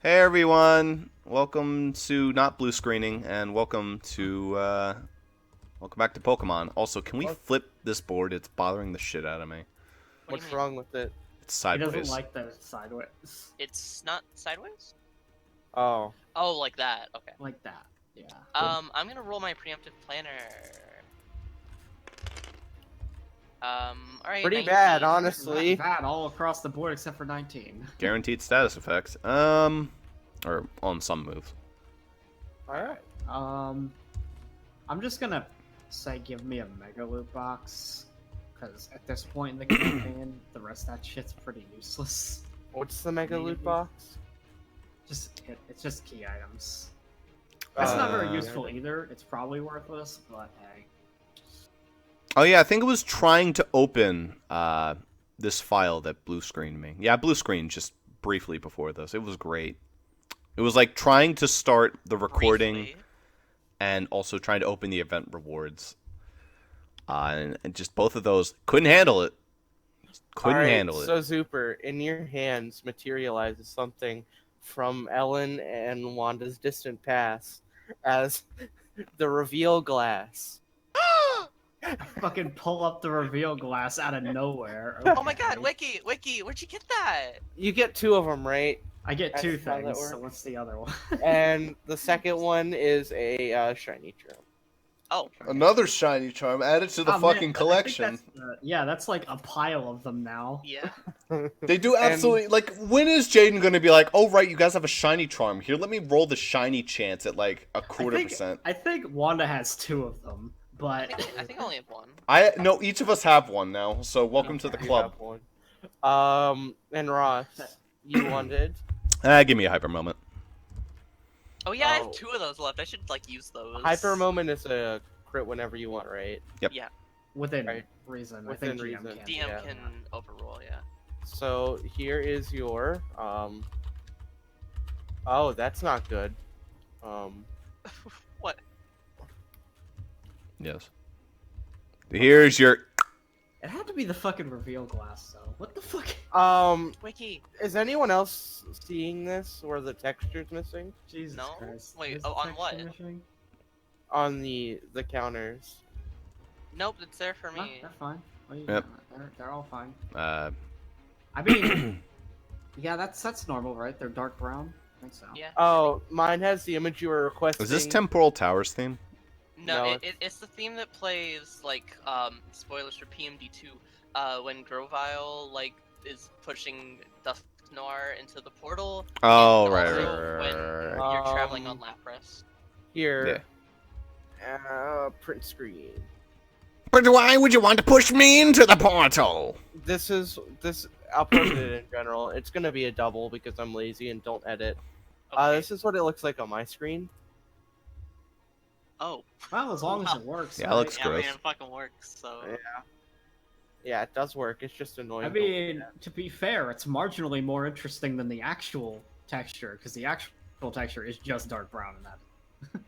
Hey everyone, welcome to not blue screening, and welcome back to Pokemon. Also, can we flip this board? It's bothering the shit out of me. What's wrong with it? It's He sideways. doesn't like the sideways. It's not sideways? Oh, Oh, like that. Okay. like that. Yeah. I'm gonna roll my preemptive planner. Alright. Pretty 19. bad, honestly. Bad all across the board except for 19. Guaranteed status effects. Or on some moves. Alright. I'm just gonna say give me a Mega Loot box, because at this point in the campaign, the rest of that shit's pretty useless. What's the Mega Loot box? It's just key items. That's not very useful either. It's probably worthless, but hey. Oh yeah, I think it was trying to open this file that blue screened me. Yeah, blue screened just briefly before this. It was great. It was like trying to start the recording Briefly. and also trying to open the event rewards. And just both of those couldn't handle it. Couldn't handle it. So Zuper, in your hands materializes something from Ellen and Wanda's distant past as the reveal glass. Fucking pull up the reveal glass out of nowhere. Oh my god, Okay. Wiki, where'd you get that? You get two of them, right? I get two That's how that things, works. so what's the other one? And the second one is a shiny charm. Oh, Another shiny charm added to the Oh, man, fucking I think collection. yeah, that's like a pile of them now. yeah. They do absolutely like. When is Jaden going to be like, "Oh right, you guys have a shiny charm here. Let me roll the shiny chance at like a quarter percent." I think Wanda has two of them, but I think I only have one. No, each of us have one now. So welcome to the You club. have one. And Ross, you wanted? Give me a hyper moment. Oh yeah, I have Oh. two of those left. I should like use those. Hyper Moment is a crit whenever you want, right? Yeah, within Right. reason. Within I think reason. DM can. DM Yeah. can overrule. Yeah. So here is your Oh, that's not good. What? Yes. Here's your. It had to be the fucking reveal glass, though. What the fuck? Wiki. Is anyone else seeing this where the texture's missing Jesus No? Christ. Wait, Is oh, the on texture what? missing? on the counters? Nope, it's there for No, me. they're fine. What are you Yep. doing? They're all fine. Uh, I mean, yeah, that's normal, right? They're dark brown. I think so. Yeah. Oh, mine has the image you were requesting. is this Temporal Towers theme? No, No, it's the theme that plays like spoilers for PMD2 when Grovile like is pushing Dusk Noir into the portal. Oh, and right, also right, when right, right. you're traveling on Lapras. Here? Print screen. But why would you want to push me into the portal? This. I'll put it in general. It's gonna be a double because I'm lazy and don't edit. Okay. This is what it looks like on my screen. Oh. Well, as long as it works. Yeah, it right? looks Yeah, I mean, gross. it fucking works. So. Yeah, it does work. It's just annoying. I mean, to be fair, it's marginally more interesting than the actual texture, because the actual texture is just dark brown in that.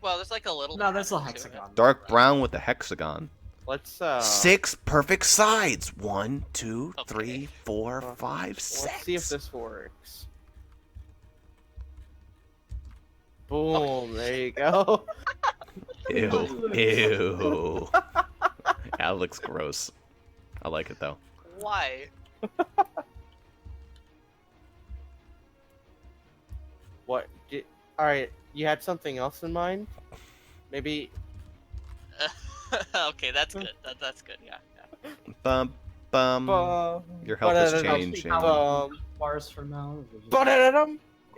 Well, there's like a little. No, that's a pattern to it. hexagon. Dark brown with the hexagon. Let's 6 perfect sides. 1, 2, Okay. 3, 4, 5, Let's 6. see if this works. Boom! There you go. Ew. Ew. That looks gross. I like it though. Why? What? All right, you had something else in mind? Maybe. Okay, that's good. That's good. Yeah. Bum, your health is changing. Bars from now.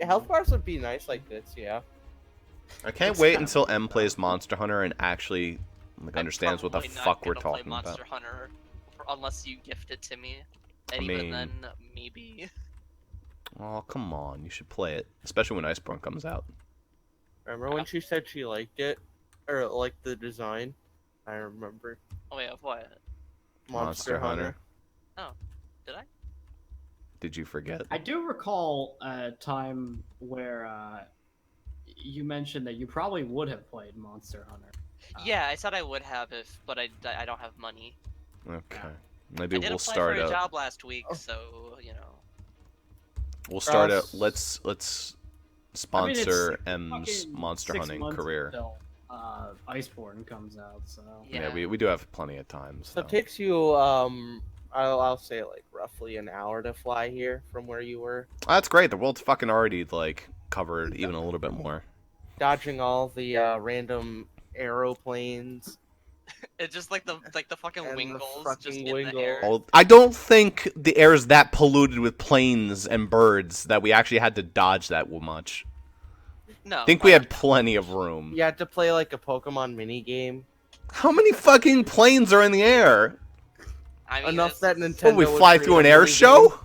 Health bars would be nice like this, yeah. I can't It's wait kind of until like M that. plays Monster Hunter and actually like understands what the I'm probably fuck not we're gonna play talking about. Monster Hunter unless you gift it to me. And I even mean- then, maybe. Oh come on, you should play it, especially when Iceborne comes out. Remember when she said she liked it? Or liked the design? I remember. Oh wait, of what? Monster Hunter. Did I? Did you forget? I do recall a time where you mentioned that you probably would have played Monster Hunter. Yeah, I said I would have if, but I don't have money. Okay, I maybe did we'll apply start for a out. job last week, so you know. We'll start out. Ross. Let's sponsor it's M's fucking monster 6 hunting months career. until, Iceborne comes out, so. Yeah, we do have plenty of time. So So. it takes you, I'll say like roughly an hour to fly here from where you were, That's great. The world's fucking already like covered even a little bit more. dodging all the random aeroplanes. It's just like the fucking And the wingles fucking just in the Wingle. air. Oh, I don't think the air is that polluted with planes and birds that we actually had to dodge that much. No. I think we had plenty of room. You had to play like a Pokemon mini game. How many fucking planes are in the air? I mean, Enough that it's- Nintendo. What, we would fly create through a an air mini show? game.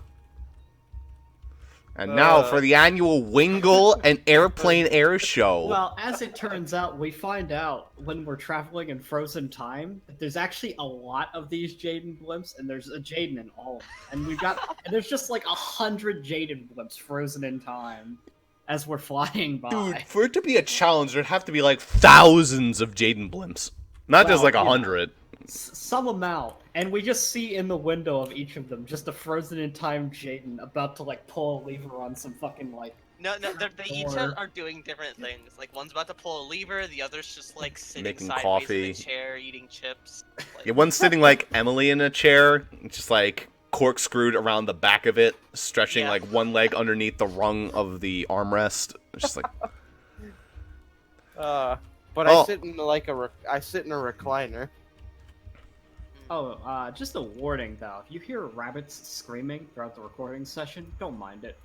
And now for the annual Wingle and Airplane Air Show. Well, as it turns out, we find out when we're traveling in frozen time that there's actually a lot of these Jaden blimps, and there's a Jaden in all of them. And there's just like 100 Jaden blimps frozen in time as we're flying by. Dude, for it to be a challenge, there'd have to be like thousands of Jaden blimps. Not just Well, like you know. 100. Some amount, and we just see in the window of each of them just a frozen in time Jaden about to like pull a lever on some fucking like. No, they each Or- are doing different things. Like one's about to pull a lever, the other's just like sitting Making sideways coffee. in a chair eating chips. Like, Yeah, one's sitting like Emily in a chair, just like corkscrewed around the back of it, stretching Yeah. like one leg underneath the rung of the armrest. It's just like, But Oh. I sit in like I sit in a recliner. Oh, just a warning though. If you hear rabbits screaming throughout the recording session, don't mind it.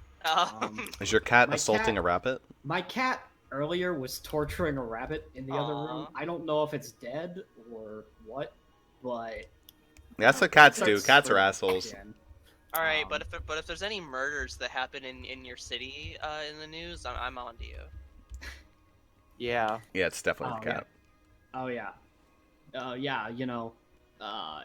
is your cat My assaulting cat- a rabbit? My cat earlier was torturing a rabbit in the other Aw. room. I don't know if it's dead or what, but That's what cats do. starts Cats are screaming assholes. again. all right, Um, but if there's any murders that happen in your city in the news, I'm on to you. Yeah. Yeah, it's definitely Oh, the cat. Oh yeah, yeah. You know,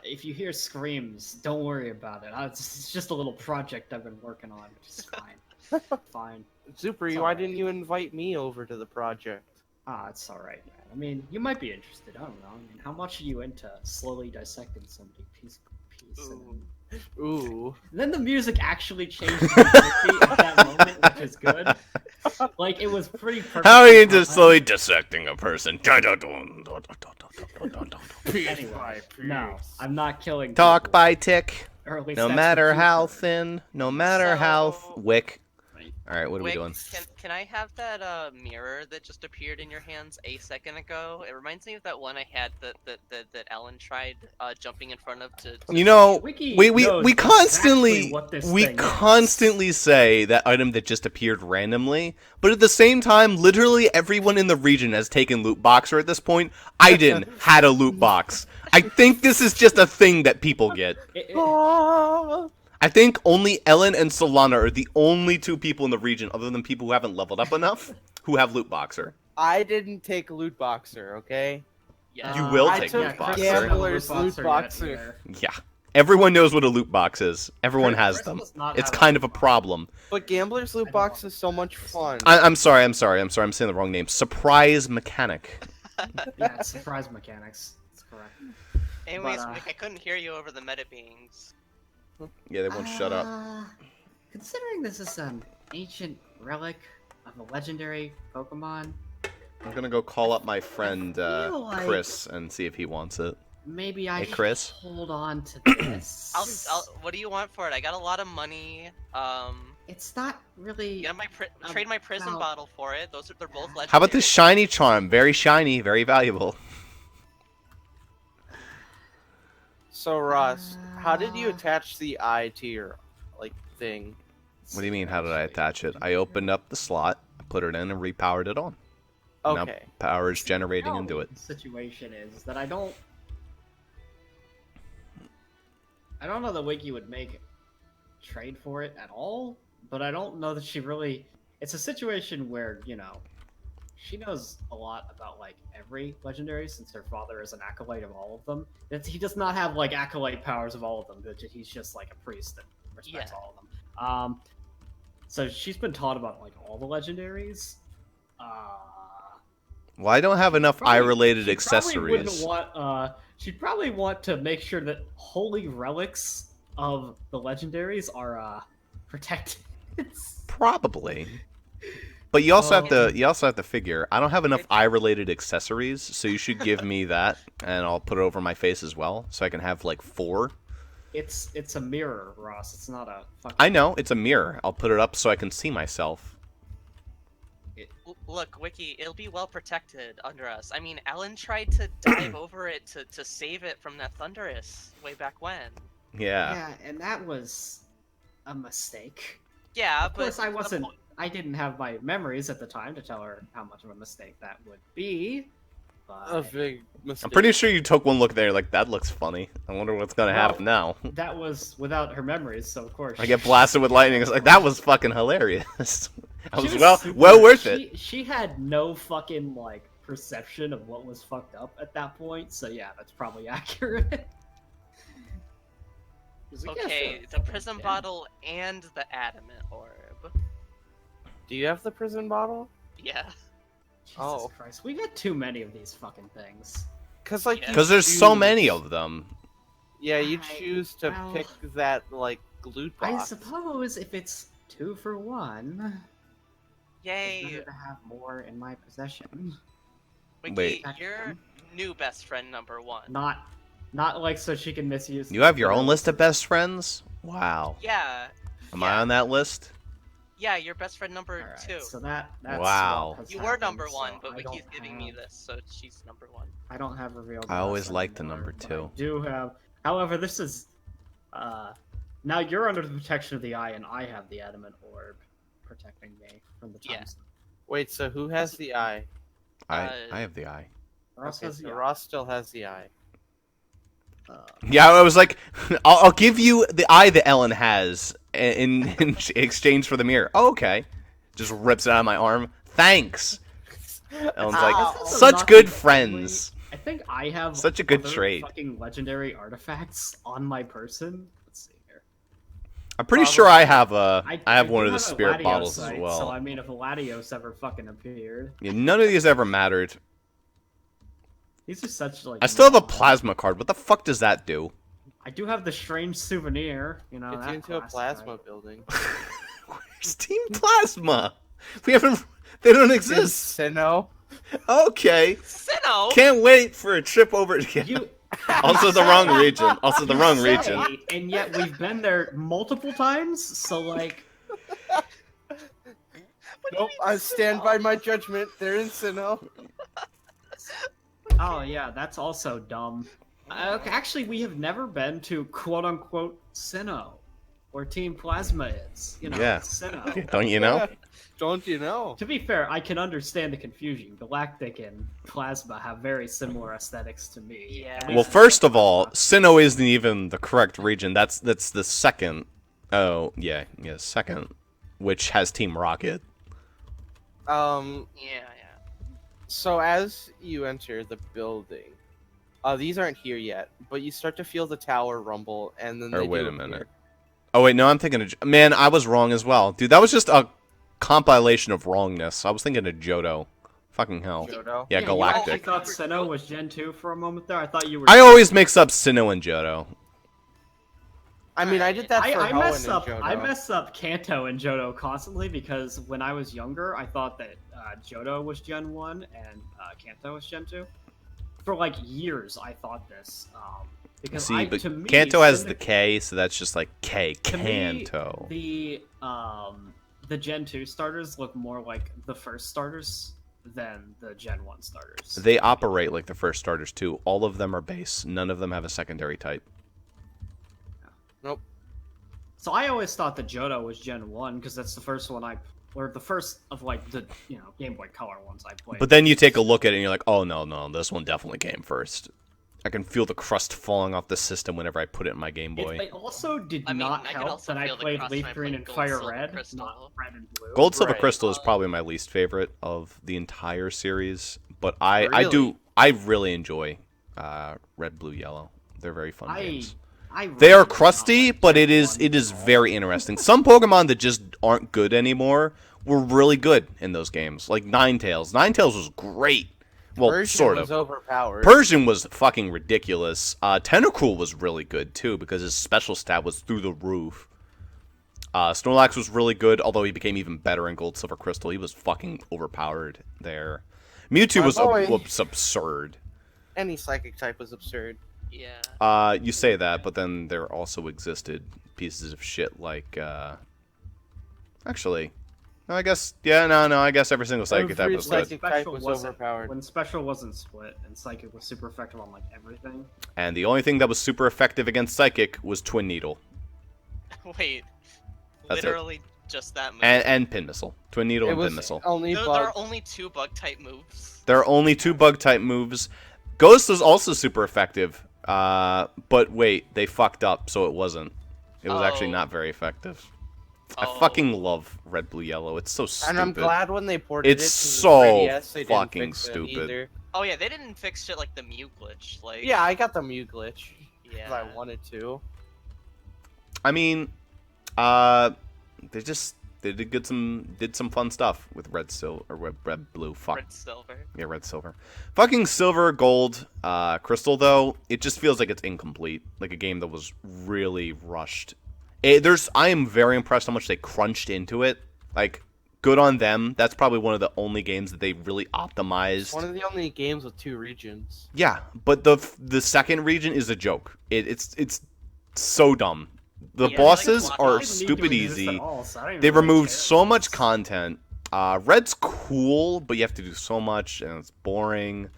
if you hear screams, don't worry about it. It's just a little project I've been working on, which is fine. Fine. Zupri, It's why alright. didn't you invite me over to the project? It's all right, man. I mean, you might be interested. I don't know. I mean, how much are you into slowly dissecting somebody piece by piece? Ooh. And then the music actually changed to Mickey at that moment, which is good. Like, it was pretty perfect. How are you just slowly dissecting a person? Anyway, no, I'm not killing Talk people. by tick. Or at least No that's matter what you how heard. thin, no matter how So- wick. All right, what are we Wick, doing? Can I have that mirror that just appeared in your hands a second ago? It reminds me of that one I had that Ellen tried jumping in front of to. You know, Wiki we knows constantly exactly what this we thing is. constantly say that item that just appeared randomly, but at the same time, literally everyone in the region has taken loot boxer at this point. Aiden had a loot box. I think this is just a thing that people get. Ah! I think only Ellen and Solana are the only two people in the region, other than people who haven't leveled up enough, who have loot boxer. I didn't take loot boxer, okay? Yeah. You will I take took loot Chris boxer. doesn't have a Gambler's loot yet boxer. either. Yeah. Everyone knows what a loot box is. Everyone has Chris them. does not It's have kind of a loot box. problem. But Gambler's I loot don't box want is so much fun. I'm sorry. I'm saying the wrong name. Surprise mechanic. Yeah, it's surprise mechanics. That's correct. Anyways, But, Wick, I couldn't hear you over the meta beings. Yeah, they won't shut up. Considering this is an ancient relic of a legendary Pokemon, I'm gonna go call up my friend feel like- Chris and see if he wants it. maybe I Hey, should Chris? hold on to this. What do you want for it? I got a lot of money. It's not really. Get trade my prison about- bottle for it. They're both legendary. How about this shiny charm? Very shiny, very valuable. So Ross, how did you Uh, attach the eye to your thing? What do you mean? How did I attach it? I opened up the slot, put it in, and repowered it on. Now Okay. power is generating into it. The situation is that I don't know that Wiki would make trade for it at all, but I don't know that she really. It's a situation where, you know, she knows a lot about like every legendary since her father is an acolyte of all of them. He does not have like acolyte powers of all of them, but he's just like a priest that respects all of them. So she's been taught about like all the legendaries. Well, I don't have enough Probably- eye-related she probably accessories. wouldn't want, she'd probably want to make sure that holy relics of the legendaries are protected. Probably. But you also have to figure I don't have enough eye-related accessories, so you should give me that, and I'll put it over my face as well, so I can have like 4. It's a mirror, Ross. It's not a fucking... I know it's a mirror. I'll put it up so I can see myself. Look, Wiki, it'll be well protected under us. I mean, Ellen tried to dive over it to save it from that Thunderous way back when. Yeah. Yeah, and that was a mistake. Yeah, Of course, I didn't have my memories at the time to tell her how much of a mistake that would be. A But big mistake. I'm pretty sure you took one look there, like that looks funny. I wonder what's gonna happen now. that was without her memories, so of course I get blasted with lightning. It's like that was fucking hilarious. I She was super- well worth it. She had no fucking like perception of what was fucked up at that point, so yeah, that's probably accurate. She's like, "Yeah, Okay, sure, the fucking prism kid." bottle and the adamant orb. Do you have the prison bottle? Yeah. Jesus Oh. Christ, we got too many of these fucking things. Because like Yeah. you Because there's so choose- many of them. Yeah, you I- choose to well, pick that like loot I box. suppose if it's 2 for 1, it's Yay! better to have more in my possession. Wiki, Wait. you're new best friend number 1. Not like so she can misuse. You have your own list of best friends? Wow. Yeah. Am I on that list? Yeah, you're best friend number Alright, 2. so that's Wow. what has You were happened, number so 1, but I Wiki's don't giving me have- this, so she's number 1. I don't have revealed. I always class liked the anymore, number but 2. I do have. However, this is. Now you're under the protection of the eye, and I have the adamant orb protecting me from the Yeah. times. Wait, so who has the eye? I have the eye. Ross Okay, has so the eye. Ross still has the eye. Yeah, I was like, I'll give you the eye that Ellen has in exchange for the mirror. Oh, okay. Just rips it out of my arm. Thanks. Ellen's like, Ow. This is such not good the friends. I think I have Such a good other trait. Fucking legendary artifacts on my person. Let's see here. I'm pretty sure I have I have do one of the have a spirit Latios bottles sight, as well. So I mean, if a Latios ever fucking appeared, Yeah, none of these ever mattered. these are such like. I still have a plasma card. What the fuck does that do? I do have the strange souvenir. You know, It's that into a classic plasma item. building. Where's Team Plasma? We haven't. They don't exist. Sinnoh. Okay. Sinnoh! Can't wait for a trip over. You Also the wrong region. Also the wrong say, region. and yet we've been there multiple times. So like, Nope, I stand by my judgment. They're in Sinnoh. oh yeah, that's also dumb. Okay, actually, we have never been to quote unquote Sinnoh, where Team Plasma is. You know, Yeah. Sinnoh. Don't you know? Don't you know? To be fair, I can understand the confusion. Galactic and Plasma have very similar aesthetics to me. Yeah. At Well, least first of all, Sinnoh isn't even the correct region. That's the second. Oh yeah, second, which has Team Rocket. Yeah. So as you enter the building, these aren't here yet, but you start to feel the tower rumble, and then Or they wait do a minute. appear. Oh wait, no, I'm thinking of. Man, I was wrong as well, dude. That was just a compilation of wrongness. I was thinking of Johto. Fucking hell. Johto. Yeah, You Galactic. actually thought Sinnoh was Gen 2 for a moment there. I thought you were. I always mix up Sinnoh and Johto. I mean, I did that for I Hoenn mess and up. Johto. I mess up Kanto and Johto constantly because when I was younger, I thought that Johto was Gen 1 and Kanto was Gen 2. For like years, I thought this. Because See, but to me, Kanto has the Syndic- K, so that's just like K. to me, Kanto. the Gen 2 starters look more like the first starters than the Gen 1 starters. They operate like the first starters too. All of them are base. None of them have a secondary type. Nope. So I always thought that Johto was Gen 1 because that's the first one or the first of like the Game Boy Color ones I played. But then you take a look at it and you're like, oh no, this one definitely came first. I can feel the crust falling off the system whenever I put it in my Game Boy. It also did I mean, not I could help also that I feel the played crust Leaf when I Green played and Gold, Fire Silver, Red, Crystal. not Red and Blue. Gold, Silver, Right. Crystal is probably my least favorite of the entire series, but I Really? really enjoy Red, Blue, Yellow. They're very fun games. I They really are did not crusty, like but Gen it is 1 very interesting. Some Pokemon that just aren't good anymore were really good in those games, like Ninetales. Ninetales was great. Well, Persian sort was of. overpowered. Persian was fucking ridiculous. Tentacruel was really good too because his special stat was through the roof. Snorlax was really good, although he became even better in Gold, Silver, Crystal. He was fucking overpowered there. Mewtwo My was boy. absurd. Any psychic type was absurd. Yeah. You say that, but then there also existed pieces of shit like, actually, no, I guess, yeah, no, I guess every single psychic type Every was When good. psychic type special was wasn't- overpowered. When special wasn't split and psychic was super effective on like everything. And the only thing that was super effective against psychic was Twin Needle Wait. That's it. Literally just that move. and Pin Missile. Twin Needle It and was Pin Missile. only There bug. are only 2 bug type moves. There are only 2 bug type moves. Ghost was also super effective, but wait, they fucked up, so it wasn't. It was actually Oh. not very effective. I Oh. fucking love Red, Blue, Yellow. It's so stupid. And I'm glad when they ported It's it to the so 3DS, they didn't fucking fix it stupid. either. Oh yeah, they didn't fix shit like the Mew glitch. Like Yeah, I got the Mew glitch because yeah. I wanted to. I mean, they did some fun stuff with Red, Blue. Fuck. Red Silver. Yeah, Red, Silver. Fucking Silver, Gold, Crystal, though, it just feels like it's incomplete. Like a game that was really rushed. I am very impressed how much they crunched into it. Like, good on them. That's probably one of the only games that they really optimized. One of the only games with 2 regions. Yeah, but the second region is a joke. It's so dumb. The Yeah, bosses like, are it Didn't need to stupid exist easy. at all, so I don't even They really removed care. so much content. Red's cool, but you have to do so much, and it's boring.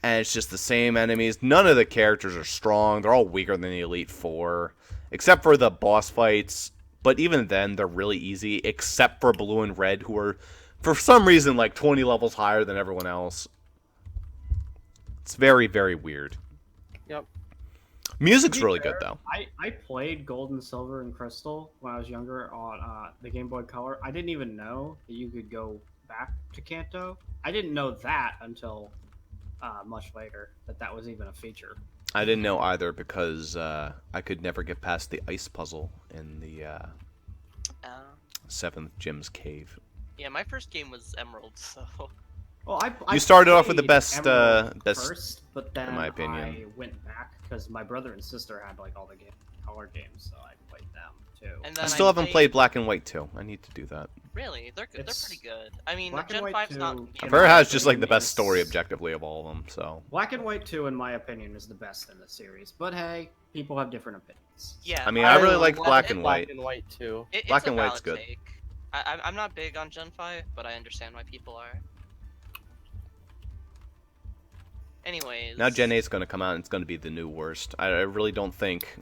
And it's just the same enemies. None of the characters are strong. They're all weaker than the Elite Four, except for the boss fights. But even then, they're really easy, except for Blue and Red, who are, for some reason, like 20 levels higher than everyone else. It's very, very weird. Yep. Music's To be really fair, good, though. I played Gold and Silver and Crystal when I was younger on the Game Boy Color. I didn't even know that you could go back to Kanto. I didn't know that until much later, that was even a feature. I didn't know either because I could never get past the ice puzzle in the Uh, 7th Gym's cave. yeah, my first game was Emerald, so Well, I You started off with the played best, Emerald best, first, but then my opinion. I went back because my brother and sister had like all the color games, so I played them too. and I then still haven't played Black and White 2. I need to do that. Really, they're good. They're It's- pretty good. I mean, Black and Gen White 5's not. 2 I've in heard it my has just like the opinion, best story is- objectively of all of them. So Black and White 2, in my opinion, is the best in the series. But hey, people have different opinions. Yeah, I mean, I really like love Black and White. Black and White too. Black it's a and White's valid good. take. I'm not big on Gen 5, but I understand why people are. Anyways. now Gen 8's going to come out and it's going to be the new worst. I really don't think.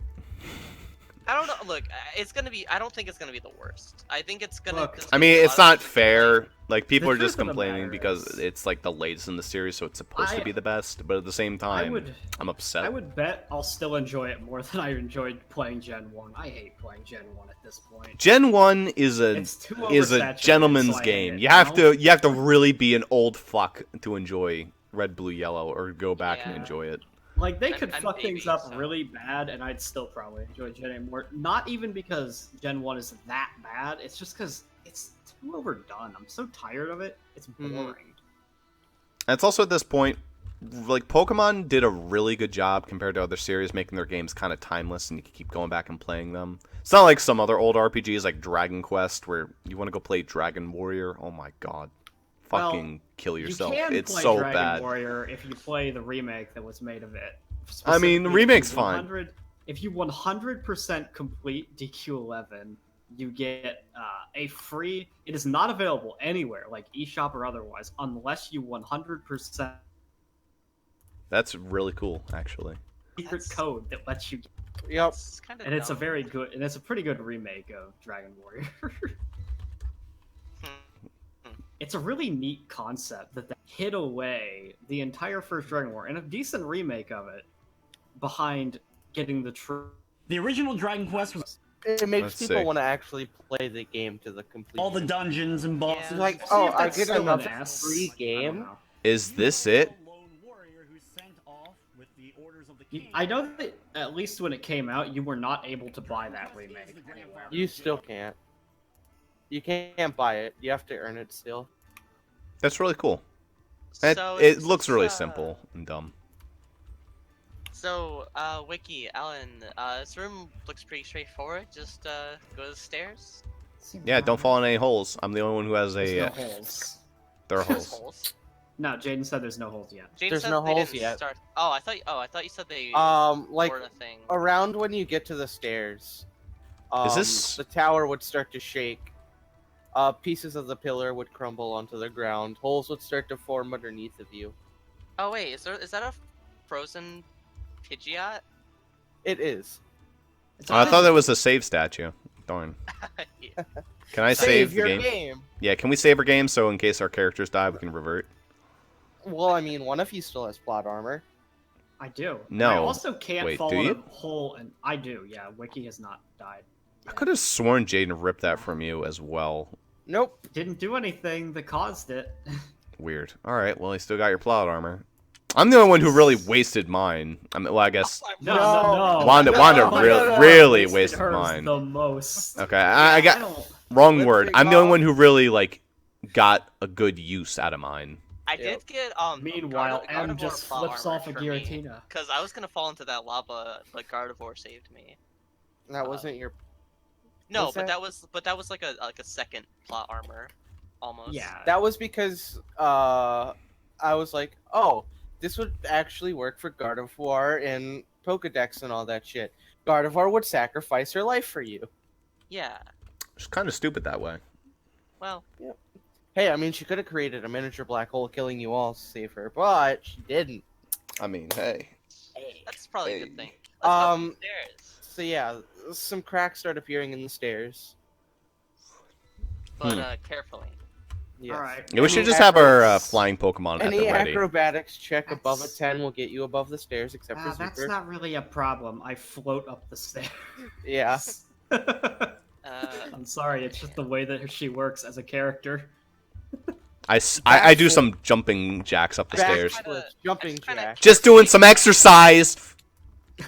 I don't know. Look, it's gonna be. I don't think it's gonna be the worst. I think it's gonna. Look, there's I gonna mean, be a it's lot not of people fair. playing. Like people The are just truth of the complaining matter because is- it's like the latest in the series, so it's supposed to I- be the best. But at the same time, I'm upset. I would bet I'll still enjoy it more than I enjoyed playing Gen 1. I hate playing Gen 1 at this point. Gen 1 is a It's too is a oversaturated, gentleman's so I hate game. it, You have know? to really be an old fuck to enjoy Red, Blue, Yellow, or go back and Yeah. enjoy it. Like, they I'm- could I'm fuck baby, things up so- really bad, and I'd still probably enjoy Gen 8 more. Not even because Gen 1 is that bad, it's just because it's too overdone. I'm so tired of it. It's Mhm. boring. And it's also at this point, like Pokemon did a really good job compared to other series, making their games kind of timeless, and you can keep going back and playing them. It's not like some other old RPGs like Dragon Quest, where you want to go play Dragon Warrior. Oh my god, Well, fucking kill yourself! You can It's play so Dragon bad. Warrior if you play the remake that was made of it. I mean, the Specifically, remake's if you fine. 100 If you 100% complete DQ11, you get a free. It is not available anywhere, like eShop or otherwise, unless you 100% That's really cool, actually. secret That's- code that lets you. Yep. It's kind of. And it's a very good, and it's a pretty good remake of Dragon Warrior. It's a really neat concept that they hid away the entire first Dragon War and a decent remake of it behind getting the true. The original Dragon Quest was It makes Let's people see. want to actually play the game to the complete. all the dungeons and bosses. Yeah. Like, See oh, if I that's get still another an S. free I don't game. know. Is this it? I know that at least when it came out, you were not able to buy that remake anywhere. You still can't. You can't buy it. You have to earn it still. That's really cool. It So it is looks this, really simple and dumb. So So, Wiki, Alan, this room looks pretty straightforward. Just go to the stairs. Yeah, don't fall in any holes. I'm the only one who has There's a. no holes. There are There's holes. holes. No, Jaden said there's no holes yet. Jaden There's said no they holes didn't yet. start. Oh, I thought you said they Like poured a thing. around when you get to the stairs, this- the tower would start to shake. Pieces of the pillar would crumble onto the ground. Holes would start to form underneath of you. Oh wait, is that a frozen Pidgeot? It is. Oh, I thought that was a save statue. Darn. Yeah. Can I Save save the your game? game. Yeah, can we save our game so in case our characters die, we can revert? Well, I mean, one of you still has plot armor. I do. No. I also can't Wait, fall do in you? a hole, and I do. Yeah, Wiki has not died. I could have sworn Jaden ripped that from you as well. Nope. Didn't do anything that caused it. Weird. Alright, well, you still got your plot armor. I'm the only one who really wasted mine. I mean, well, I guess No. Wanda no. really wasted hers mine. the most. Okay, I got don't. wrong Let's word. take I'm the only off. one who really like got a good use out of mine. I did get Meanwhile, M just flips off a Giratina. Because I was gonna fall into that lava, but Gardevoir saved me. That wasn't your. No, What's but that? that was like a second plot armor, almost. Yeah. That was because I was like, oh, this would actually work for Gardevoir and Pokedex and all that shit. Gardevoir would sacrifice her life for you. Yeah. It's kind of stupid that way. Well, Hey, I mean, she could have created a miniature black hole killing you all to save her, but she didn't. I mean, hey. that's probably a good Hey. thing. Let's go Um, upstairs. So yeah, some cracks start appearing in the stairs. But carefully. Yes. All right. Yeah, we should Any just have our acrobats- flying Pokemon at Any the ready. acrobatics check above a That's- 10 will get you above the stairs, except for That's Super. not really a problem. I float up the stairs. Yeah. I'm sorry, it's just the way that she works as a character. I do some jumping jacks up the Back stairs. flips, jumping kinda- jack. Just doing some exercise.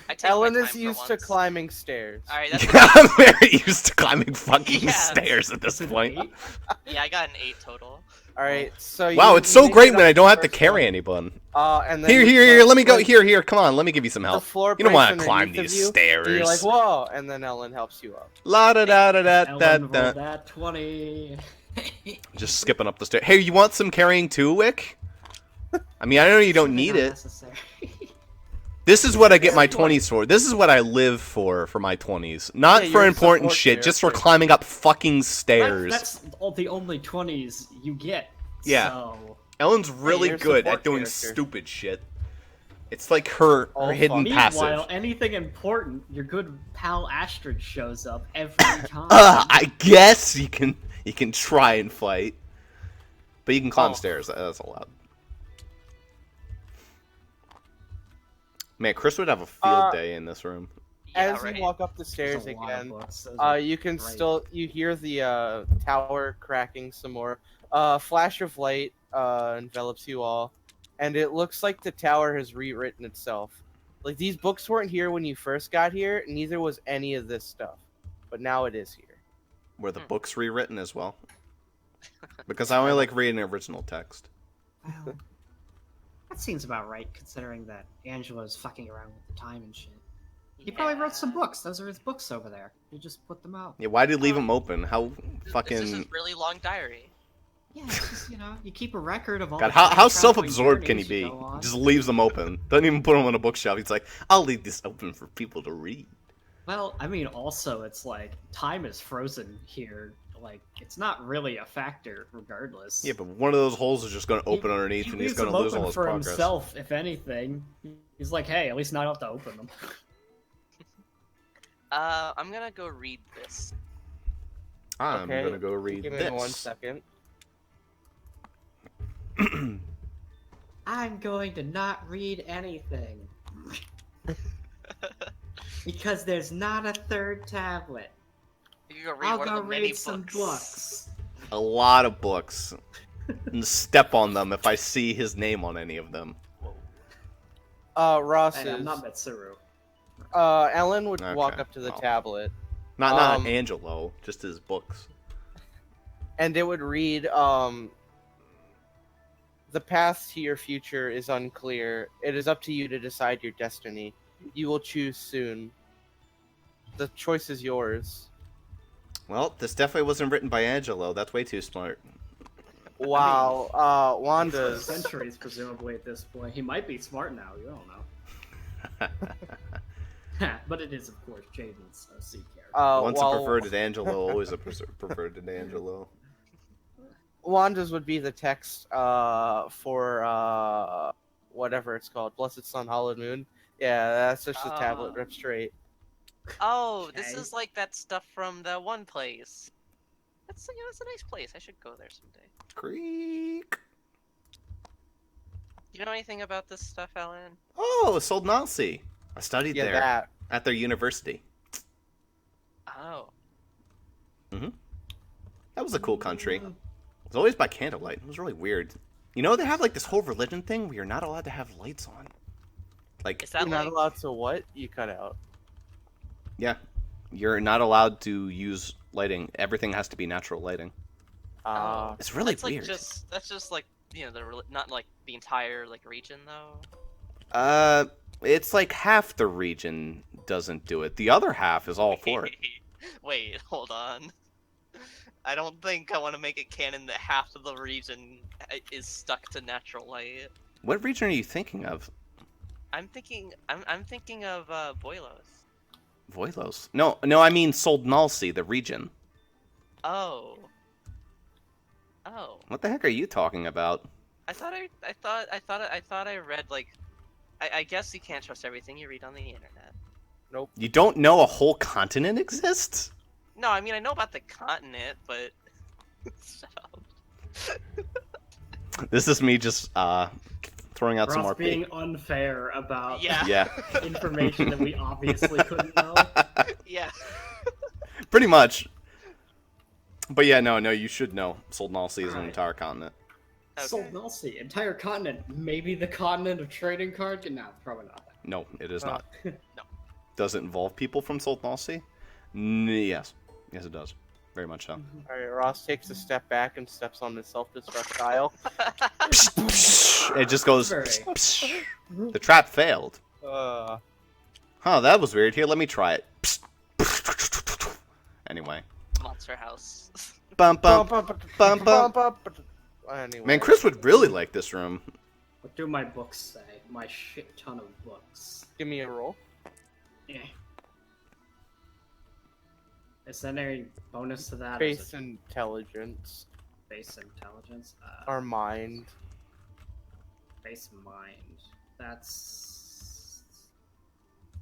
I take Ellen my is time for used to once. climbing stairs. Alright, that's I'm very used to climbing fucking Yeah. stairs at this point. yeah, I got an 8 total. Alright, so Wow, you- it's you so make great it when up I don't the have to first carry one. anyone. And then Here, you here, let me go. like, Here, come on, let me give you some The help. floor You don't breaks want to climb underneath of these you, stairs. And you're like, whoa, and then Ellen helps you up. La da da da da da Ellen rolled da. that 20. Just skipping up the stairs. Hey, you want some carrying too, Wick? I mean, I know you don't need Not it. necessary. This is what I get my That's what- 20s for. This is what I live for my 20s. Not Yeah, for you're a important support shit, just for character. climbing up fucking stairs. That's the only 20s you get. Yeah. So. Ellen's really you're a good support at doing character. stupid shit. It's like her All hidden fun. passive. Meanwhile, anything important, your good pal Astrid shows up every time. I guess you can try and fight, but you can climb Oh. stairs. That's allowed. Man, Chris would have a field day in this room. Yeah, As right. you walk up the There's stairs a lot of again, books. Those are you can great. you hear the tower cracking some more. Flash of light envelops you all, and it looks like the tower has rewritten itself. Like, these books weren't here when you first got here, neither was any of this stuff. But now it is here. Were the books rewritten as well? Because I only like reading original text. Well, that seems about right, considering that Angelo's fucking around with the time and shit. He probably wrote some books. Those are his books over there. You just put them out. Yeah, why did he leave them open? How This fucking is his really long diary. Yeah, it's just, you keep a record of all. God? the How time self-absorbed traveling can he journeys be? you go on. Just leaves them open. Doesn't even put them on a bookshelf. He's like, I'll leave this open for people to read. Well, I mean, also, it's like time is frozen here. Like, it's not really a factor, regardless. Yeah, but one of those holes is just going to open underneath, he and he's leaves going to them lose open all his for progress. himself, if anything. He's like, hey, at least now I don't have to open them. I'm gonna go read this. I'm Okay, going to go read Give me this. 1 second. I'm going to not read anything. Because there's not a third tablet. You can go read I'll one go of the many read some books. A lot of books. And step on them if I see his name on any of them. Ross Hey, I'm is. not Mitsuru. Ellen would walk Okay. up to the Oh. tablet, Not Angelo, just his books. and it would read, the path to your future is unclear. It is up to you to decide your destiny. you will choose soon. The choice is yours. Well, this definitely wasn't written by Angelo. That's way too smart. Wow. For Wanda's. centuries, presumably at this point. He might be smart now. You don't know. But it is, of course, Jaden's C character. Once While a preferred at Angelo, always a preferred at Angelo. Wanda's would be the text for whatever it's called, Blessed Sun, Hallowed Moon. Yeah, that's just a tablet ripped straight. Oh, this Okay. is like that stuff from the one place. That's that's a nice place. I should go there someday. Creek. Do you know anything about this stuff, Alan? Oh, Soldnalsi. I studied Yeah, there that. at their university. Oh. That was a cool country. It was always by candlelight. It was really weird. You know, they have like this whole religion thing where you're not allowed to have lights on. Like, Is that You're not like... allowed to what? You cut out. yeah, you're not allowed to use lighting. Everything has to be natural lighting. Oh. It's really That's like weird. that's just like, you know, not like the entire like region though. It's like half the region doesn't do it. The other half is all for it. Wait, hold on. I don't think I want to make it canon that half of the region is stuck to natural light. What region are you thinking of? I'm thinking of Boilos. Voilos? No, I mean Soldnalsi, the region. Oh. Oh. What the heck are you talking about? I thought I read like I guess you can't trust everything you read on the internet. Nope. You don't know a whole continent exists? No, I mean I know about the continent, but shut up. This is me just throwing out some more Ross being unfair about Yeah. information that we obviously couldn't know. Yeah. Pretty much. But yeah, no, you should know. Soldnalsi is an Alright. entire continent. Okay. Soldnalsi, entire continent. Maybe the continent of trading cards? No, probably not. No, it is Uh, not. No. Does it involve people from Soldnalsi? Yes. Yes, it does. Very much so. Alright, Ross takes a step back and steps on the self-destruct tile. It just goes... Very. The trap failed. Uh, Huh, that was weird. Here, let me try it. Anyway. Monster House. Bum, bum, bum, bum. Anyway. Man, Chris would really like this room. What do my books say? My shit ton of books. Give me a roll. Yeah. Is there any bonus to that? or is Base it intelligence. base intelligence? Or mind. Base mind. That's...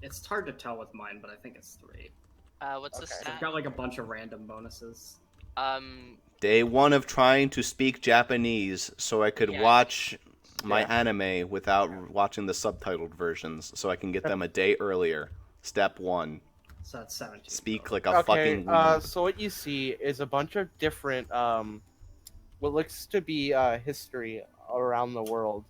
It's hard to tell with mine, but I think it's 3. What's the Okay. I've stat? got like a bunch of random bonuses. Day 1 of trying to speak Japanese so I could Yeah. watch my Yeah. anime without watching the subtitled versions so I can get them a day earlier. Step 1. So that's 17. Speak like a Okay, fucking woman. so what you see is a bunch of different, what looks to be history around the world.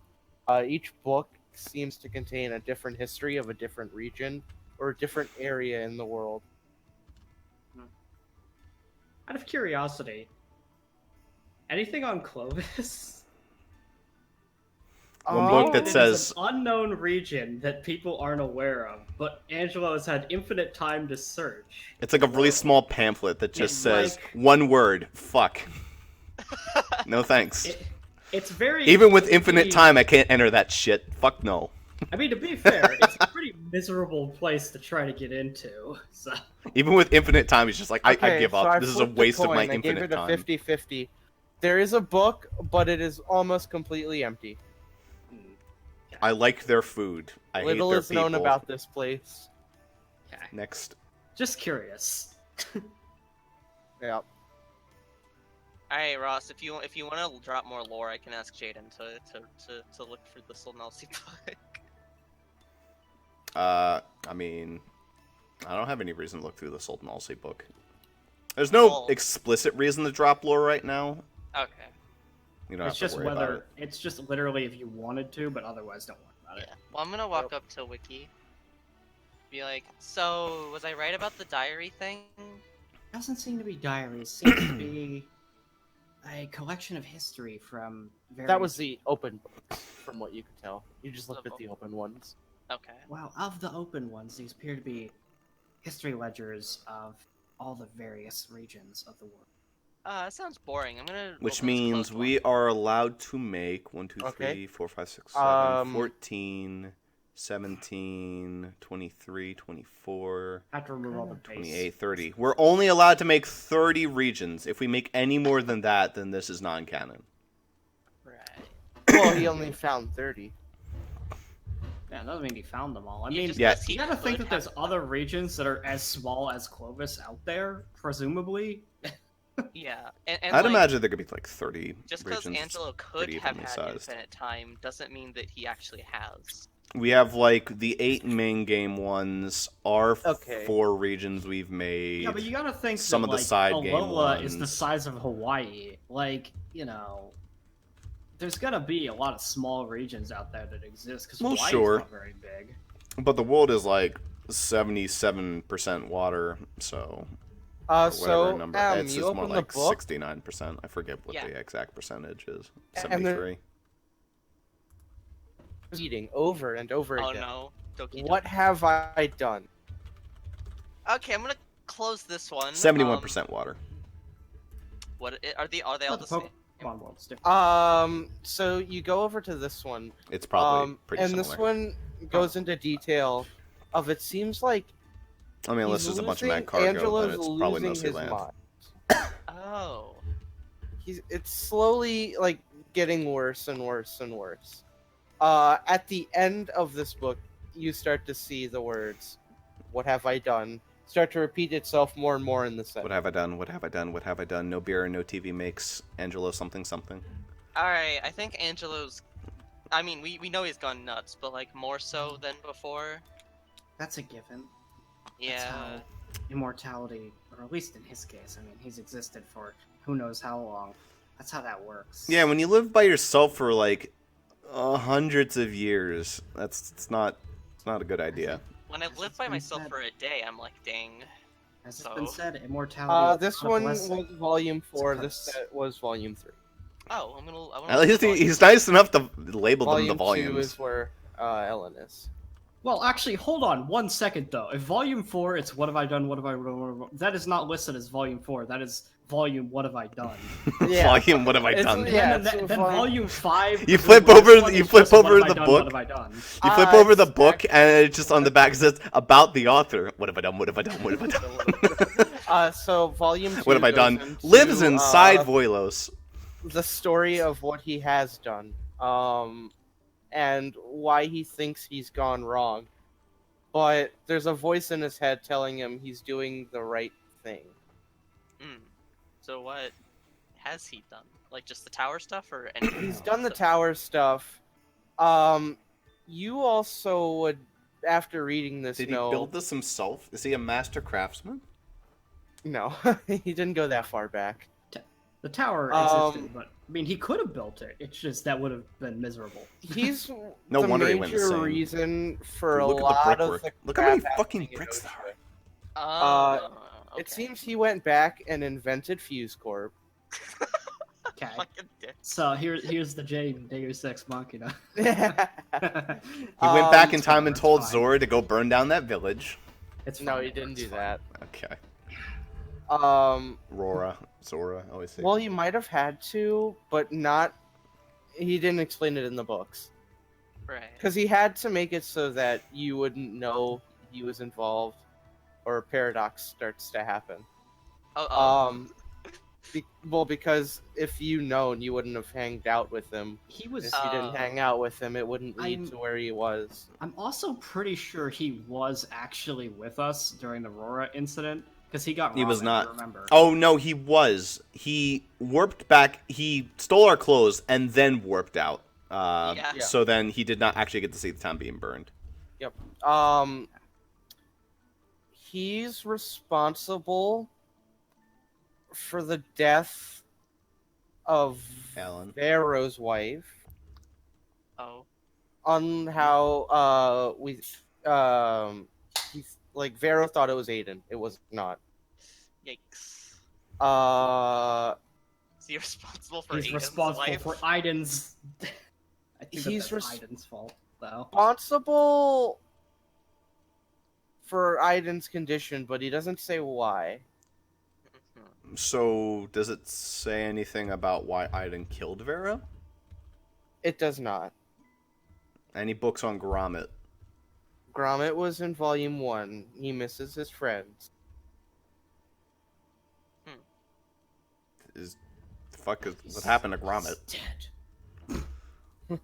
Each book seems to contain a different history of a different region or a different area in the world. Out of curiosity, anything on Clovis? One book that It is says- an unknown region that people aren't aware of, but Angelo has had infinite time to search. It's like a really small pamphlet that just It's says like- one word, fuck. No thanks. It's very... Even with to infinite be- time, I can't enter that shit. Fuck no. I mean, to be fair, it's a pretty miserable place to try to get into, so... Even with infinite time, he's just like, I Okay, give so up. I This is a flipped the waste of coin. my I gave infinite it a time. 50-50. There is a book, but it is almost completely empty. I like their food. I Little hate their is people. known about this place. Okay. Next. Just curious. Yeah. Alright, Ross, if you want to drop more lore, I can ask Jaden to look for the Solnelsi book. I mean, I don't have any reason to look through the Soldnalsi book. There's no Well- explicit reason to drop lore right now. Okay. You don't It's have just to worry about whether... it. It's just literally if you wanted to, but otherwise don't worry about it. Yeah. Well, I'm gonna walk up to Wiki. Be like, so was I right about the diary thing? Doesn't seem to be diaries. Seems to be a collection of history from various... That was the open books, from what you could tell. You just looked at the open ones. Okay. Well, of the open ones, these appear to be history ledgers of all the various regions of the world. It sounds boring. I'm gonna. Which open this means closed we are allowed to make 1, 2, 3, Okay. 4, 5, 6, 7, Um, 14, 17, 23, 24, Have to remove all the base. 28, 30. We're only allowed to make 30 regions. If we make any more than that, then this is non-canon. one. Right. well, he only found 30. Yeah, it doesn't mean he found them all. I You mean, just- Yeah. he you gotta think could that there's have- other regions that are as small as Clovis out there, presumably. Yeah, and I'd like, imagine there could be like 30 just because regions. Angelo could pretty have evenly had sized. infinite time doesn't mean that he actually has. We have like the 8 main game ones are Okay. 4 regions we've made. Yeah, but you gotta think Some that, of the like, side game Alola is the ones. size of Hawaii. Like, you know, there's gonna be a lot of small regions out there that exist because Well, Hawaii's sure. not very big. But the world is like 77% water, so or whatever So, number. It's you just more open like the book, 69%. I forget what Yeah. the exact percentage is. And there- 73. reading over and over Oh again. no, Doki. What have I done? Okay, I'm gonna close this one. 71% water. What are they all But the the same? Pokemon world's different. So you go over to this one. It's probably pretty and similar. this one goes into detail of it seems like I mean, unless he's there's a bunch of losing- mad cargo, Angelo's then it's probably losing mostly his land. mind. Oh. It's slowly like getting worse and worse and worse. At the end of this book, you start to see the words, "What have I done?" start to repeat itself more and more in the sentence. What have I done? What have I done? What have I done? No beer and no TV makes Angelo something something. Alright, I think Angelo's. I mean, we know he's gone nuts, but like more so than before. That's a given. That's Yeah. how immortality, or at least in his case, I mean, he's existed for who knows how long. That's how that works. Yeah, when you live by yourself for like hundreds of years, it's not a good idea. When I As live it's by been myself said. for a day, I'm like, dang. As it's been So- said, immortality. is This not a one blessing. was volume 4. It's a This curse. set was volume 3. Oh, I'm gonna. At least he's nice enough to label them the Volume 2 volumes. is where Ellen is. Well, actually, hold on 1 second though. If Volume 4, it's what have I done? What have I done? That is not listed as Volume 4. That is Volume What Have I Done? Yeah. Volume, what have I It's- done? yeah. And then, so then Volume- Volume 5. You the flip last over- one you is flip just what over have I the done, book. What have I done? You flip over the it's book, and it's just on the back it says about the author. What have I done? What have I done? What have I done? So volume 2 What have I goes done? into, Lives inside Voilos. the story of what he has done, and why he thinks he's gone wrong. But there's a voice in his head telling him he's doing the right thing. Hmm. So what has he done? Like just the tower stuff, or anything? He's else? done the tower stuff. You also would, after reading this, Did he know... build this himself? Is he a master craftsman? No, he didn't go that far back. The tower existed, but I mean, he could have built it. It's just that would have been miserable. He's No the wonder he went major insane. reason for a Look at the lot of brickwork. the Look how many crap fucking happening in bricks there Ocean. Oh, okay. It seems he went back and invented Fuse Corp. Okay. Fucking dick. So here's the Jaden Deus Ex Machina. He went back in it's time whatever, and it's told fine. Zora to go burn down that village. It's No, fine, he didn't it's do fine. that. Okay. Um, Zora, always say. well, he might have had to, but not. He didn't explain it in the books Right. because he had to make it so that you wouldn't know he was involved, or a paradox starts to happen. Oh. Because if you known, you wouldn't have hanged out with him. He was. If you didn't hang out with him, it wouldn't lead I'm- to where he was. I'm also pretty sure he was actually with us during the Rora incident because he got. He was ramen, not. I remember. Oh no, he was. He warped back. He stole our clothes and then warped out. Yeah. Yeah. So then he did not actually get to see the town being burned. He's responsible for the death of Alan. Varro's wife. Oh. On how he's like Varro thought it was Aiden. It was not. Yikes. Is he responsible for He's Aiden's responsible life? for Aiden's. I think He's that's Aiden's fault. though. Responsible for Aiden's condition, but he doesn't say why. So, does it say anything about why Aiden killed Vera? It does not. Any books on Gromit? Gromit was in Volume 1. He misses his friends. What happened to Gromit? Dead.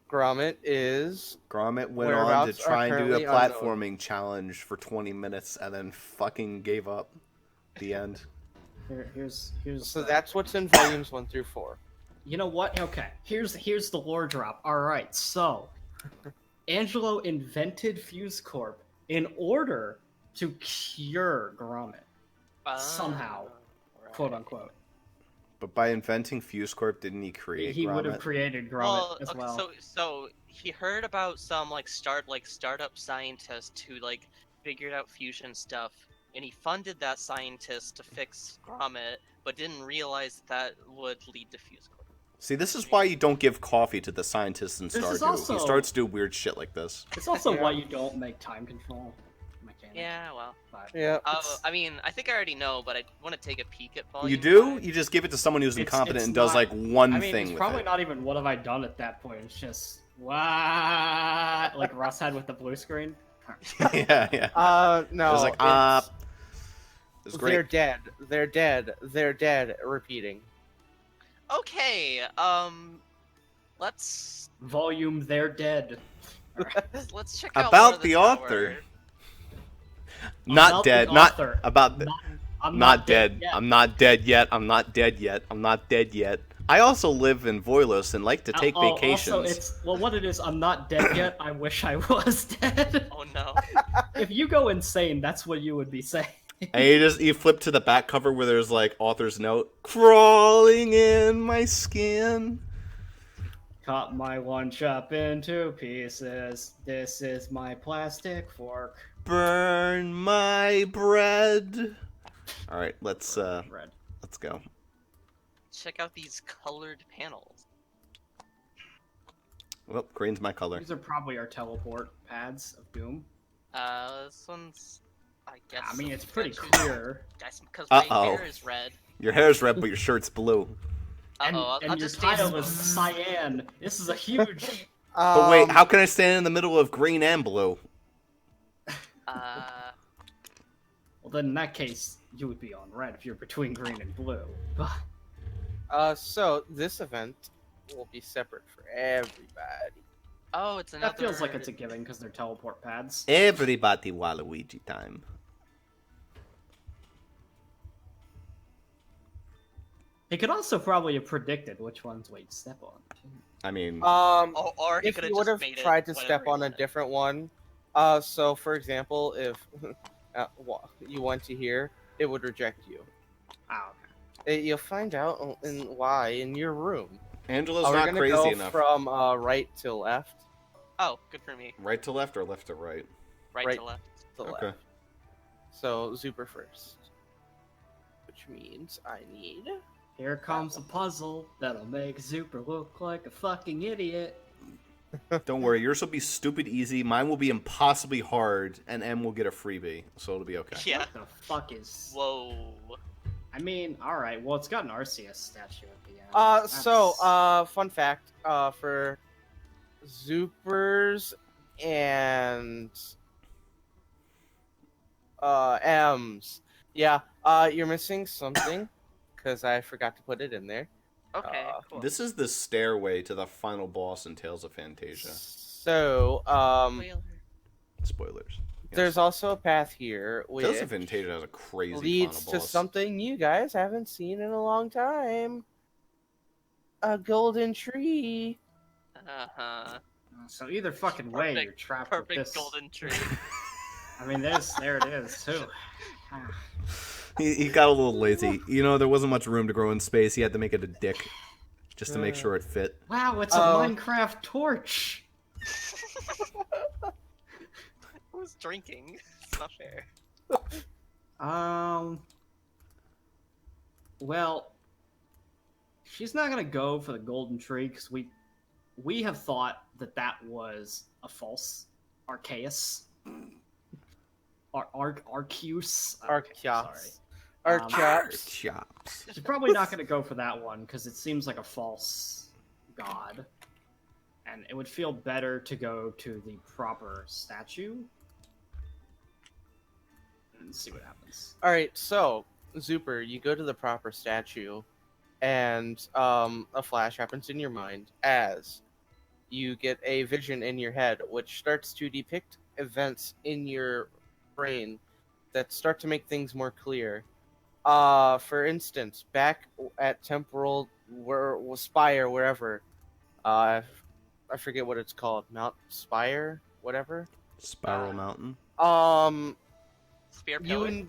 Gromit is... Gromit went on to Whereabouts try are and do a currently platforming challenge for 20 minutes and then fucking gave up. The end. Here's. So that's what's in Volumes 1 through 4. You know what? Okay. Here's the lore drop. All right. So, Angelo invented Fuse Corp in order to cure Gromit somehow, quote unquote. But by inventing Fuse Corp, didn't he create He Gromit? would have created Gromit as well. So he heard about some startup scientist who figured out fusion stuff, and he funded that scientist to fix Gromit, but didn't realize that would lead to Fuse Corp. See, this is why you don't give coffee to the scientists in This is Stardew. also- He starts to do weird shit like this. It's also Yeah. why you don't make time control mechanics. Yeah, well. But Yeah. I mean, I think I already know, but I want to take a peek at Volume You do? 5. You just give it to someone who's It's- incompetent it's and does not- like one I mean, thing it's with probably it. not even what have I done at that point. It's just what like Russ had with the blue screen. yeah. No. It was like, it's- it was great. They're dead. They're dead. They're dead. Repeating. Okay, let's Volume, they're dead. let's check out About War of the Tower. author. Not About dead. the Not author. about the. I'm Not dead. yet. I'm not dead yet. I'm not dead yet. I'm not dead yet. I also live in Voilos and like to take vacations. Also, it's what it is. I'm not dead yet. I wish I was dead. Oh no. If you go insane, that's what you would be saying. And you flip to the back cover where there's like author's note, crawling in my skin. Cut my lunch up into pieces. This is my plastic fork. Burn my bread. All right, let's Red. go. Check out these colored panels. Well, green's my color. These are probably our teleport pads of doom. This one's, I guess. I mean, it's pretty Pikachu. clear. Guys, because my Uh-oh. hair is red. Your hair's red, but your shirt's blue. And, Uh-oh, and I'll your just stay title is cyan. This is a huge. But wait, how can I stand in the middle of green and blue? Well, then in that case, you would be on red if you're between green and blue. So this event will be separate for everybody. Oh, it's another. That feels like it's a given because they're teleport pads. Everybody Waluigi time. He could also probably have predicted which ones we'd step on. I mean, Or he If could you would have made tried to it step whatever on he a said. different one, so for example, if you went to here, it would reject you. Oh, okay. You'll find out why in your room. Angelo's We're not gonna crazy go enough. from right to left. Oh, good for me. Right to left or left to right? Right to left. To Okay. left. So Zuper first, which means I need. Here comes a puzzle that'll make Zuper look like a fucking idiot. Don't worry, yours will be stupid easy. Mine will be impossibly hard, and M will get a freebie, so it'll be okay. Yeah. What the fuck is? Whoa. I mean, all right. Well, it's got an Arceus statue at the end. So That's- fun fact, for Zoopers and M's. Yeah, you're missing something because I forgot to put it in there. Okay, cool. This is the stairway to the final boss in Tales of Fantasia. So, Spoiler. Spoilers. Yes. there's also a path here which Tales of Fantasia has a crazy leads final to boss. something you guys haven't seen in a long time. A golden tree. Uh-huh. So either fucking way, Perfect- you're trapped with Perfect this. golden tree. I mean, there it is too. He got a little lazy. You know, there wasn't much room to grow in space. He had to make it a dick just to make sure it fit. Wow, it's a Minecraft torch. Who's drinking? It's not fair. Well, she's not gonna go for the golden tree because we have thought that that was a false Arceus. Arceus. Okay, sorry. Archeops. Chops. She's probably not going to go for that one because it seems like a false god, and it would feel better to go to the proper statue and see what happens. All right, so Zuper, you go to the proper statue, and a flash happens in your mind as you get a vision in your head, which starts to depict events in your brain that start to make things more clear. For instance, back at Temporal Spire, wherever, I forget what it's called, Mount Spire, whatever. Spiral Mountain. Spear You pillar.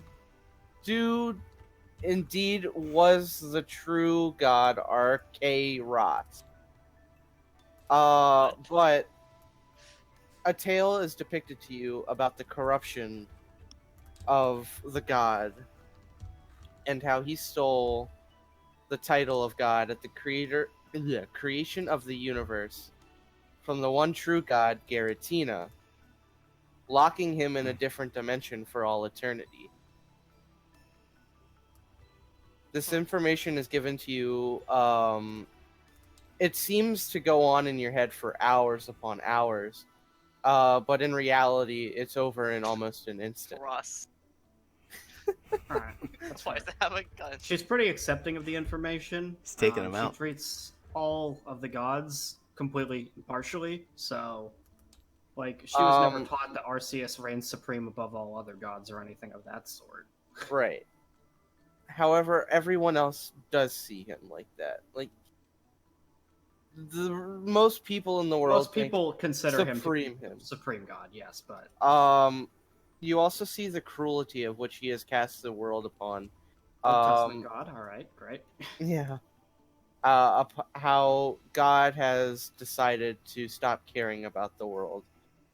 dude indeed was the true god Arceus. But a tale is depicted to you about the corruption of the god and how he stole the title of god at the creation of the universe from the one true god Garatina, locking him in a different dimension for all eternity. This information is given to you. It seems to go on in your head for hours upon hours, but in reality, it's over in almost an instant. Ross. All right, That's why I have a gun. she's pretty accepting of the information. It's taking him out. She treats all of the gods completely impartially, so like she was never taught that Arceus reigns supreme above all other gods or anything of that sort. Right. However, everyone else does see him like that. Like most people in the world, Most people consider him to supreme be him. supreme god, yes, but you also see the cruelty of which he has cast the world upon. Old Testament god. All right, great. Yeah. How God has decided to stop caring about the world.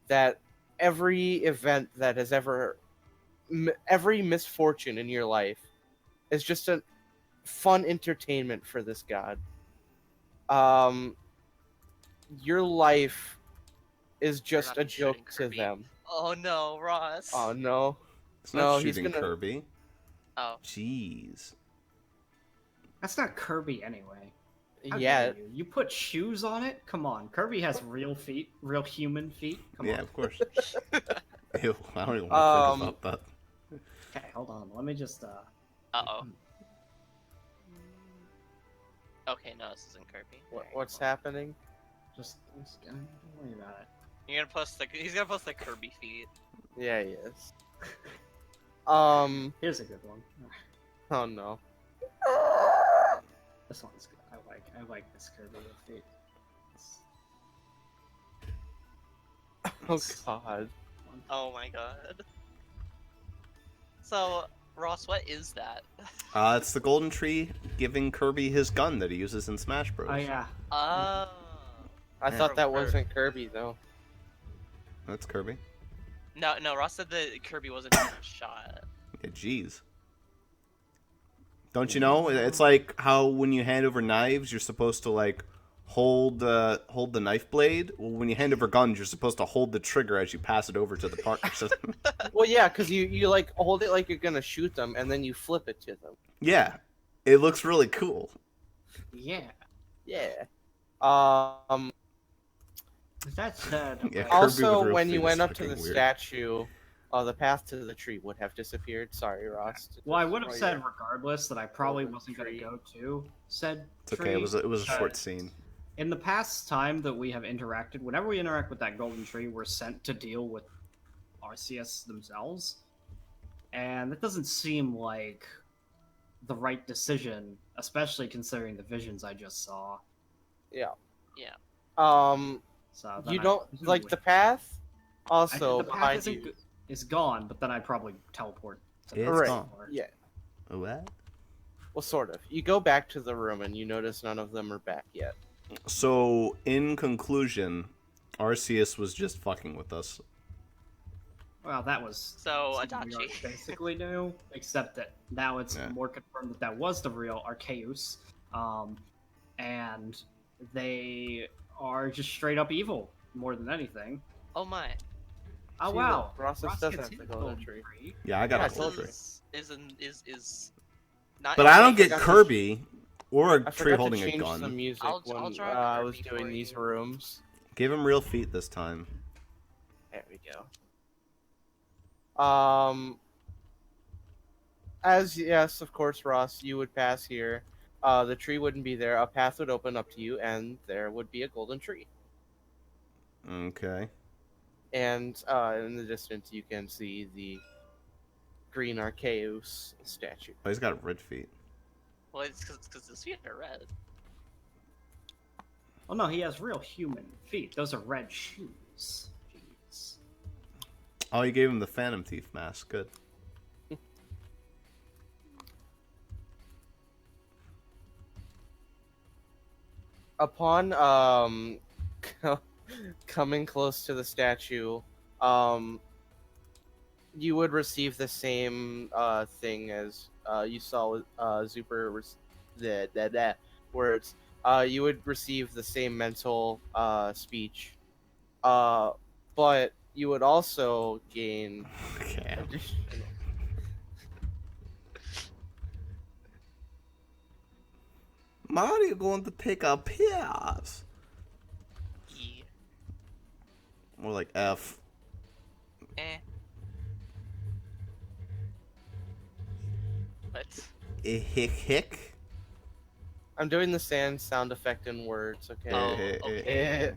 That every event that has every misfortune in your life is just a fun entertainment for this God. Your life is just not a joke shooting to Kirby. them. Oh no, Ross. Oh no. It's not No, he's shooting gonna- Kirby. Oh. Jeez. That's not Kirby anyway. How Yeah. dare you? You put shoes on it? Come on, Kirby has real feet, real human feet. Come Yeah, on. of course. Ew, I don't even want to think about that. Okay, hold on. Let me just Uh-oh. Okay, no, this isn't Kirby. What's happening? just don't worry about it. He's gonna post the Kirby feet. Yeah, he is. Here's a good one. Oh no. This one's good. I like this Kirby with feet. Oh god. Oh my god. So, Ross, what is that? It's the golden tree giving Kirby his gun that he uses in Smash Bros. Oh yeah. Oh. I Yeah. thought that wasn't Kirby though. That's Kirby. No, Ross said that Kirby wasn't even a shot. Yeah, jeez. Don't you know? It's like how when you hand over knives, you're supposed to like hold the knife blade. Well, when you hand over guns, you're supposed to hold the trigger as you pass it over to the partner. Well, yeah, because you like hold it like you're gonna shoot them, and then you flip it to them. Yeah, it looks really cool. Yeah. Yeah. That said, Yeah, like, Kirby Also, with real when you feet went is up to freaking the weird. statue, the path to the tree would have disappeared. Sorry, Ross. well, I would have Oh, said yeah. regardless that I probably Golden wasn't going tree. to go to said It's okay. tree. It was a short but scene. In the past time that we have interacted, whenever we interact with that golden tree, we're sent to deal with Arceus themselves, and that doesn't seem like the right decision, especially considering the visions I just saw. Yeah. Yeah. So then You I don't presume like we- the path. I Also, think the path behind isn't you. is gone, but then I'd probably teleport. To It's the Right. gone. Yeah. What? Well, sort of. You go back to the room and you notice none of them are back yet. So, in conclusion, Arceus was just fucking with us. Well, that was So, something we already Adachi. basically knew, except that now it's Yeah. more confirmed that that was the real Arceus, and they are just straight up evil more than anything. Oh my. Oh See, wow, Ross Ross does gets have the his golden tree. Yeah, I got Yeah, a it's gold tree. Is not. But I don't get forgot to- Kirby or a I tree forgot holding to a change the gun. music I'll when draw I was Kirby doing for these you. rooms. Give him real feet this time. There we go. As yes, of course, Ross, you would pass here. The tree wouldn't be there. A path would open up to you, and there would be a golden tree. Okay. And in the distance, you can see the green Arceus statue. Oh, he's got red feet. Well, it's because his feet are red. Oh no, he has real human feet. Those are red shoes. Jeez. Oh, you gave him the Phantom Thief mask. Good. Upon coming close to the statue, you would receive the same thing as you saw with Zuper the words. You would receive the same mental speech, but you would also gain Okay. additional. Mario going to take a piss. E. More like F. Eh. What? Hick hick. I'm doing the sound effect in words. Okay. Oh, eh, okay.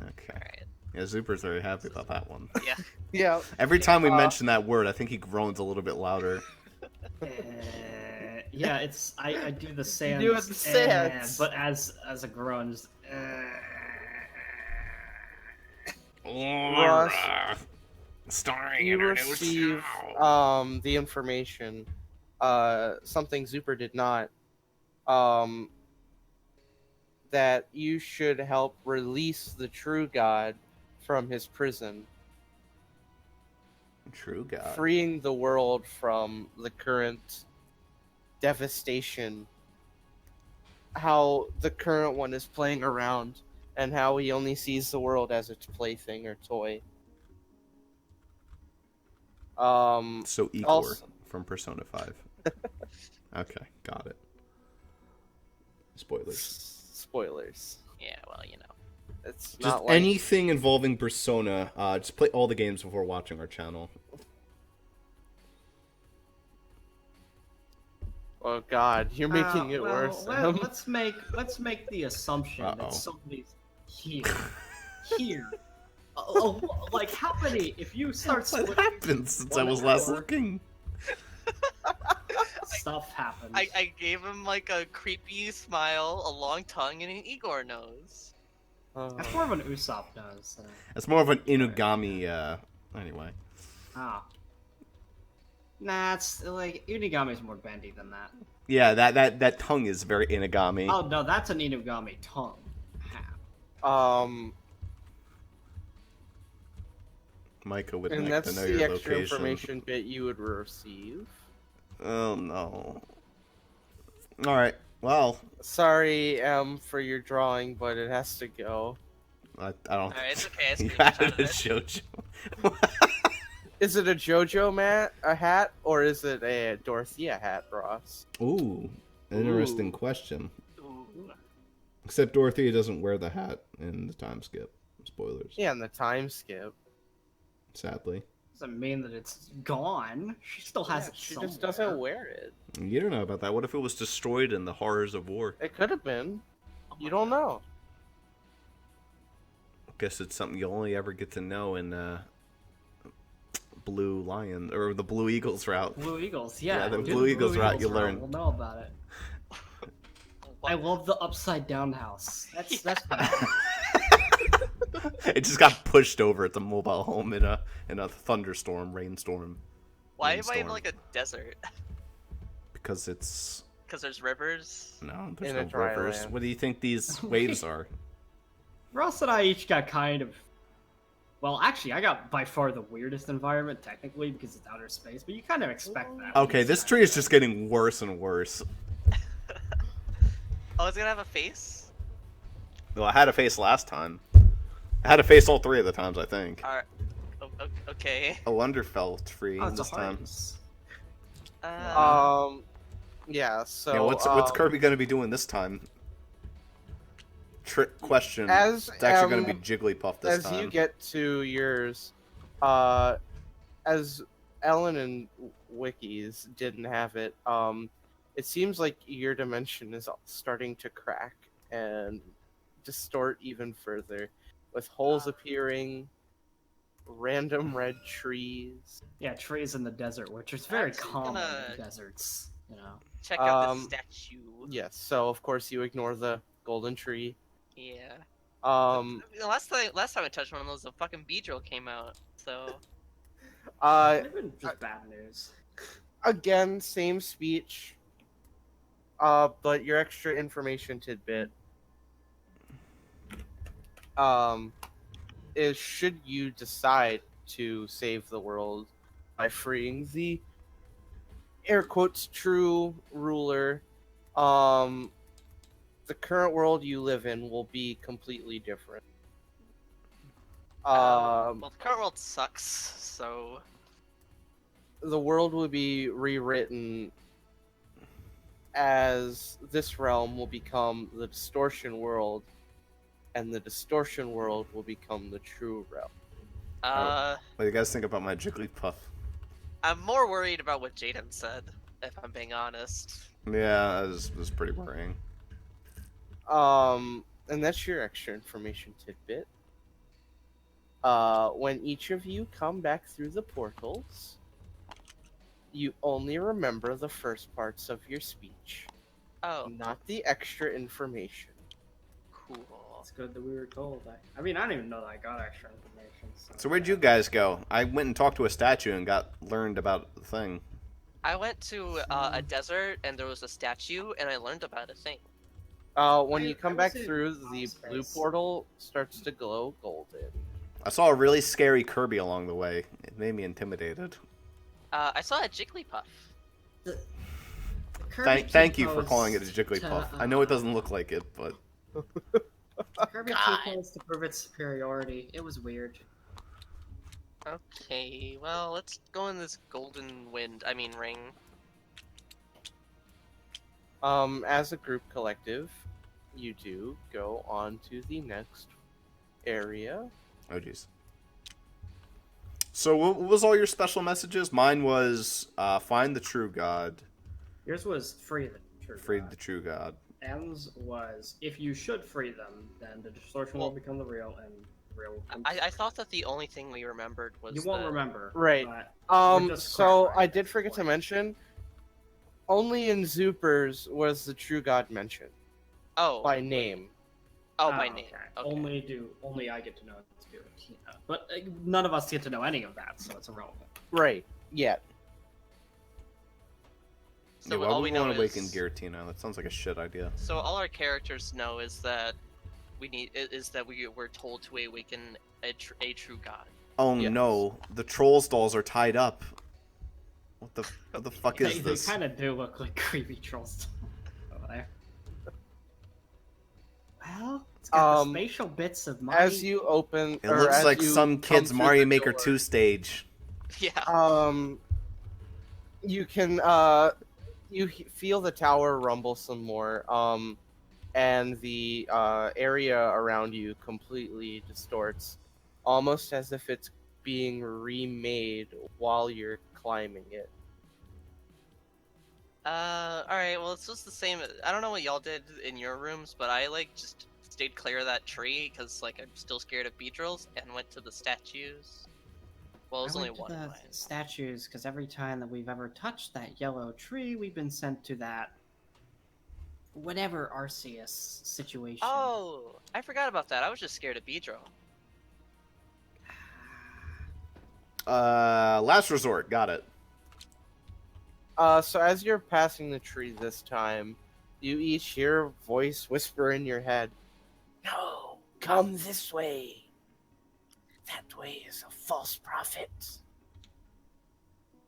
Okay. Alright. Yeah, Zuper's very happy about that one. Yeah. Yeah. Every time we mention that word, I think he groans a little bit louder. Yeah, it's I do the sands. do it the sands. but as a groan. Just, Ross, Starring you receive the information. Something Zuper did not. That you should help release the true God from his prison, True God. freeing the world from the current devastation. How the current one is playing around, and how he only sees the world as its plaything or toy. So Igor Also- from Persona 5. Okay, got it. Spoilers. Spoilers. Yeah, well, you know. It's Just not like anything involving Persona, just play all the games before watching our channel. Oh God, you're making it well, worse. let's make the assumption Uh-oh. that somebody's here. Like how many? If you start What splitting, happened since I 1 was last hour, looking? stuff happens. I gave him like a creepy smile, a long tongue, and an Igor nose. That's more of an Usopp nose. It's more of an Inugami, anyway. Ah. Nah, it's like Unigami's more bendy than that. Yeah, that tongue is very Inugami. Oh no, that's an Inugami tongue. Micah would and like that's to know the your extra location. information bit you would receive. Oh no. Alright, well, Sorry, for your drawing, but it has to go. I don't Alright, it's okay. I you screenshot added a it. JoJo. Is it a JoJo a hat, or is it a Dorothea hat, Ross? Ooh, interesting Ooh. question. Ooh. Except Dorothea doesn't wear the hat in the time skip. Spoilers. Yeah, in the time skip. Sadly. Doesn't mean that it's gone. She still has it She somewhere. just doesn't wear it. You don't know about that. What if it was destroyed in the horrors of war? It could have been. Oh You my don't God. know. Guess it's something you'll only ever get to know in Blue Lion or the Blue Eagles route. Blue Eagles, yeah. Yeah, the do Blue Eagles route, you learn. We'll know about it. I love the upside down house. That's It just got pushed over at the mobile home in a thunderstorm, rainstorm. Why am I in Rainstorm. like a desert? Because it's Because there's rivers. no, there's In a no dry rivers. land. What do you think these waves are? Ross and I each got kind of. Well, actually, I got by far the weirdest environment technically because it's outer space, but you kind of expect that. Okay, this tree is just getting worse and worse. Oh, it's gonna have a face? Well, I had a face last time. I had a face all 3 of the times, I think. Alright. Okay. A Wonder felt free Oh, it's this a time. harness. Yeah. So Yeah, what's Kirby gonna be doing this time? Trick question. As It's actually gonna be Jigglypuff this as time. you get to yours, as Ellen and Wiki's didn't have it, it seems like your dimension is starting to crack and distort even further, with holes appearing, random red trees. Yeah, trees in the desert, which is very Actually common gonna- in deserts. You know. Check out Um, this statue. Yes, so of course you ignore the golden tree. Yeah. The The last time I touched one of those, the fucking Beedrill came out. So Even just bad news. again, same speech. But your extra information tidbit is should you decide to save the world by freeing the air quotes true ruler, the current world you live in will be completely different. well, the current world sucks. So The world will be rewritten as this realm will become the distortion world, and the distortion world will become the true realm. What do you guys think about my Jigglypuff? I'm more worried about what Jaden said, if I'm being honest. Yeah, it was pretty worrying. And that's your extra information tidbit. When each of you come back through the portals, you only remember the first parts of your speech, Oh, not the extra information. cool. It's good that we were told that. I mean, I don't even know that I got extra information. So where'd you guys go? I went and talked to a statue and learned about the thing. I went to a desert and there was a statue and I learned about a thing. When you I come was back in through, the space. blue portal starts to glow golden. I saw a really scary Kirby along the way. It made me intimidated. I saw a Jigglypuff. Thank you for calling it a Jigglypuff. I know it doesn't look like it, but Kirby God. T-pose to prove its superiority. It was weird. Okay, well, let's go in this golden ring. As a group collective, you do go on to the next area. oh jeez. So what was all your special messages? Mine was find the true God, Yours was free the true free God. the true God. M's was if you should free them, then the distortion will become the real, and the real will become. I thought that the only thing we remembered was You won't remember, Right. but we're just So clarifying I at did this forget to point. mention, only in Zoopers was the true God mentioned Oh, by name. by name. Okay. Okay. Only I get to know it's Giratina, but none of us get to know any of that, so it's irrelevant. Right. Yet. So yeah, why all would we we want know to awaken is Giratina? That sounds like a shit idea. so all our characters know is that we're told to awaken a true god. Oh Yes. no, the Trolls dolls are tied up. What the fuck is They this? kind of do look like creepy trolls over there. Well, it's got the spatial bits of my. As you open, It or looks as like you some come kid's through Mario the Maker door, 2 stage. Yeah. You can feel the tower rumble some more. And the area around you completely distorts, almost as if it's being remade while you're climbing it. Alright, well, it's just the same. I don't know what y'all did in your rooms, but I, just stayed clear of that tree, because, I'm still scared of Beedrills, and went to the statues. Well, it was I only went to one of the mine. statues because every time that we've ever touched that yellow tree, we've been sent to that whatever Arceus situation. Oh, I forgot about that. I was just scared of Beedrill. Last resort, got it. So as you're passing the tree this time, you each hear a voice whisper in your head, "No, come this way. That way is a false prophet."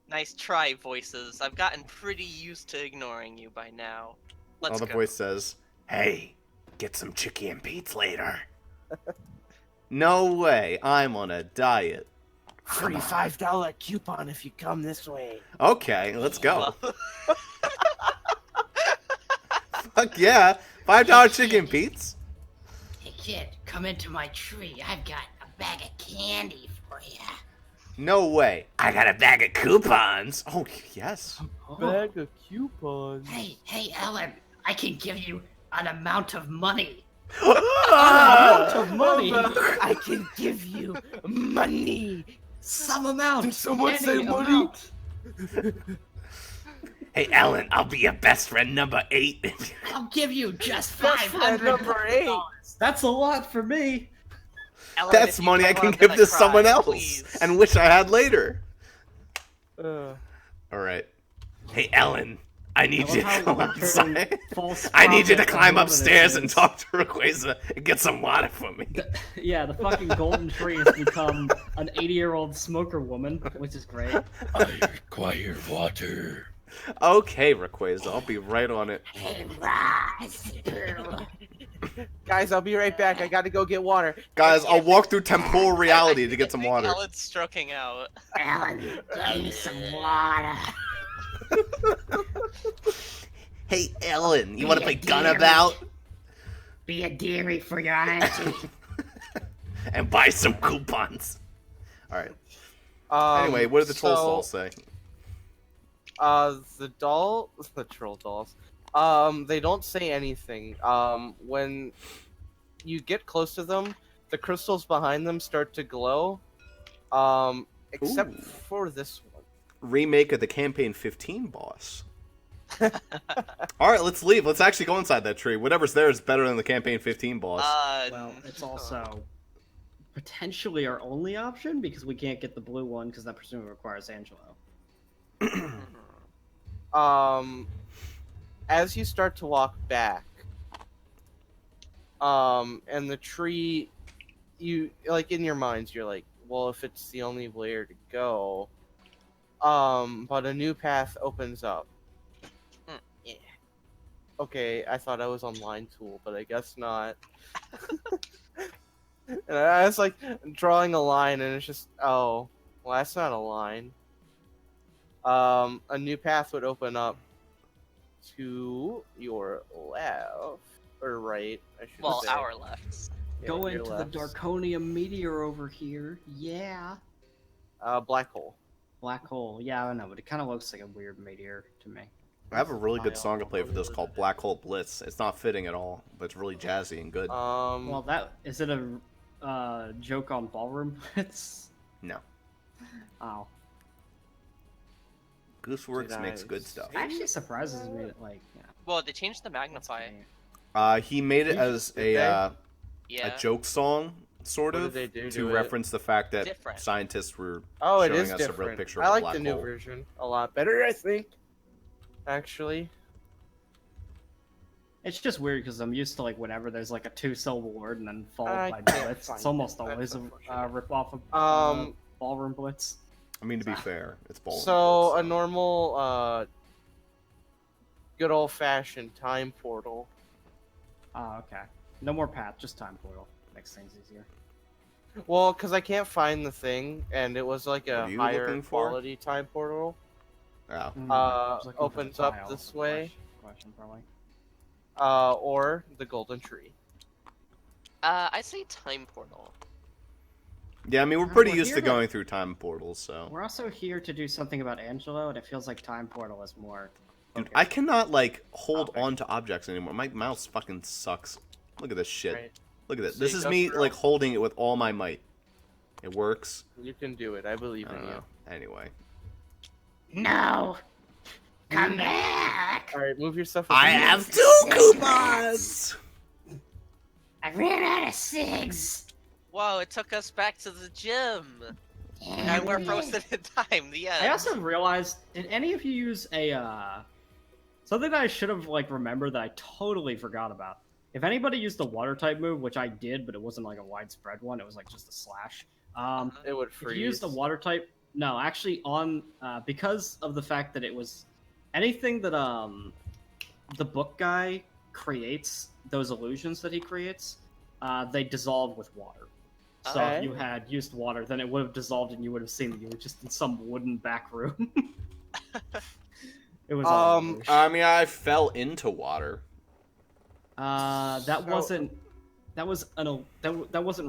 Nice try, voices. I've gotten pretty used to ignoring you by now. Let's All the go. voice says, "Hey, Get some chicky and Pete's later. No way. I'm on a diet. Free $5 coupon if you come this way. Okay, let's go. Fuck yeah. $5 chicken Pete's? Hey kid, come into my tree. I've got a bag of candy for you. No way. I got a bag of coupons. Oh, yes. Bag of coupons. Hey, Ellen, I can give you an amount of money. Amount of money. I can give you money. Some amount. Did someone Any say money? amount. Hey, Ellen, I'll be your best friend number 8. I'll give you just Best friend $500. number 8. That's a lot for me. Ellen, That's if you money I come, can I'm give gonna to cry, someone else please. and wish I had later. Uh, All right. Hey, Ellen, I need I you love to how come we're turning outside. false I need you to prophet of climb whoever this upstairs and is. talk to Rayquaza and get some water for me. Yeah, the fucking golden tree has become an 80-year-old smoker woman, which is great. I require water. Okay, Rayquaza, I'll be right on it. Hey, Ross. guys, I'll be right back. I gotta go get water. Guys, I'll walk through temporal reality to get some water. Ellen's stroking out. Ellen, give me some water. Hey, Ellen, you want to play Be a dearie. Gunabout? Be a dearie for your auntie. And buy some coupons. All right. Anyway, what did the troll stall say? The troll dolls. They don't say anything. When you get close to them, the crystals behind them start to glow. Except Ooh. for this one. Remake of the Campaign 15 boss. All right, let's leave. Let's actually go inside that tree. Whatever's there is better than the Campaign 15 boss. Well, it's also potentially our only option because we can't get the blue one because that presumably requires Angelo. As you start to walk back, and the tree, you, like, in your minds, you're like, well, if it's the only way to go, but a new path opens up. Yeah. Okay, I thought I was on Line Tool, but I guess not. And I was like drawing a line, and it's just, oh, well, that's not a line. A new path would open up to your left or right, I should Well, say. our left. Yeah, Go your into the left. Darkonium meteor over here. Yeah. Black hole. Black hole. Yeah, I know, but it kind of looks like a weird meteor to me. I have a really good song to play for this called Black Hole Blitz. It's not fitting at all, but it's really jazzy and good. Well, that is it a joke on ballroom blitz? No. Oh, Gooseworks Did makes I good stuff. it actually surprises me that Well, they changed the that's magnify. great. He made it as Yeah. a joke song, sort What of, did they do to to it? reference the fact that Different. scientists were Oh, it showing is us a real different. picture of I a like black the new hole. version a lot better, I think. Actually. It's just weird because I'm used to like whenever there's like a 2-syllable word and then followed I by can't blitz. find It's almost it. always That's a unfortunate. rip off of ballroom blitz. I mean, to be fair, it's ballroom. So Blitz, a normal, good old-fashioned time portal. Oh, okay. No more path, just time portal. Makes things easier. Well, because I can't find the thing, and it was like What a are you higher looking for? quality time portal. Oh. I was looking for the Opens up file, this the way. Question probably. Or the golden tree. I say time portal. Yeah, I mean, we're We're pretty used here to to- going through time portals, so. We're also here to do something about Angelo, and it feels like time portal is more. Dude, focused. I cannot, like, hold Okay. on to objects anymore. My mouse fucking sucks. Look at this shit. Right. Look at this. So This you is go me, through- like, holding it with all my might. It works. You can do it. I believe I in don't you. know. Anyway. No. Come back. All right, move yourself. I over here. have 2 coupons! I ran out of cigs. Whoa, it took us back to the gym. And we're frozen in time. The end. I also realized, did any of you use a something that I should have like remembered that I totally forgot about? If anybody used the water type move, which I did, but it wasn't like a widespread one, it was like just a slash. It would If freeze. you used the water type, no, actually on because of the fact that it was anything that the book guy creates those illusions that he creates, they dissolve with water. So Okay. if you had used water, then it would have dissolved, and you would have seen that you were just in some wooden back room. It was all illusion. I mean, I fell into water. That So- wasn't. That was that wasn't